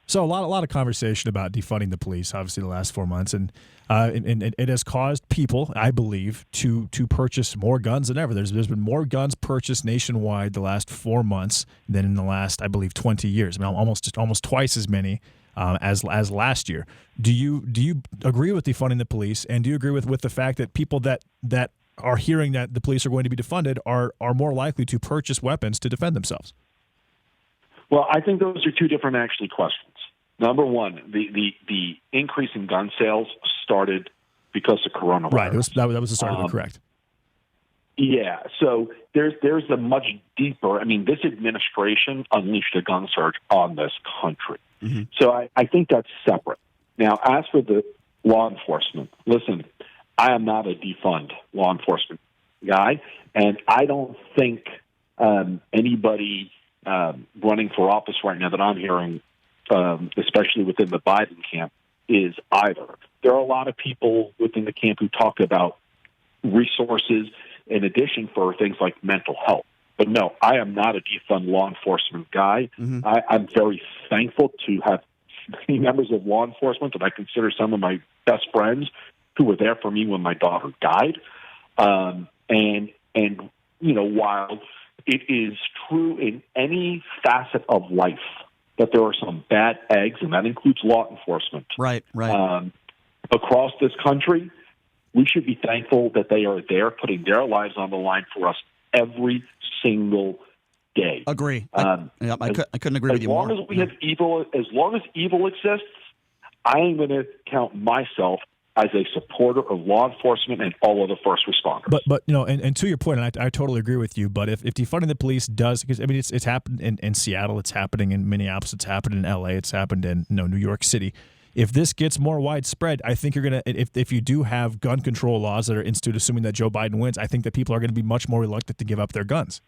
So a lot of conversation about defunding the police, obviously, the last 4 months, and it has caused people, I believe, to purchase more guns than ever. There's been more guns purchased nationwide the last 4 months than in the last, I believe, 20 years. I mean, almost twice as many as last year. Do you agree with defunding the police, and do you agree with the fact that people that are hearing that the police are going to be defunded are more likely to purchase weapons to defend themselves? Well, I think those are two different actually questions. Number one, the increase in gun sales started because of coronavirus. Right, that was the start of it, correct. Yeah, so there's a much deeper, I mean, this administration unleashed a gun surge on this country. Mm-hmm. So I think that's separate. Now, as for the law enforcement, listen, I am not a defund law enforcement guy, and I don't think anybody running for office right now that I'm hearing, especially within the Biden camp, is either. There are a lot of people within the camp who talk about resources in addition for things like mental health. But no, I am not a defund law enforcement guy. Mm-hmm. I'm very thankful to have many members of law enforcement that I consider some of my best friends who were there for me when my daughter died. And you know, while it is true in any facet of life that there are some bad eggs, and that includes law enforcement. Right. Across this country, we should be thankful that they are there putting their lives on the line for us every single day. Agree. I couldn't agree with you more. As long as evil exists, I am going to count myself as a supporter of law enforcement and all other first responders. But you know, and to your point, and I totally agree with you, but if defunding the police does, because I mean, it's happened in Seattle, it's happening in Minneapolis, it's happened in LA, it's happened in New York City. If this gets more widespread, I think you're going to, if you do have gun control laws that are instituted, assuming that Joe Biden wins, I think that people are going to be much more reluctant to give up their guns.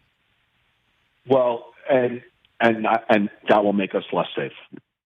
Well, and that will make us less safe.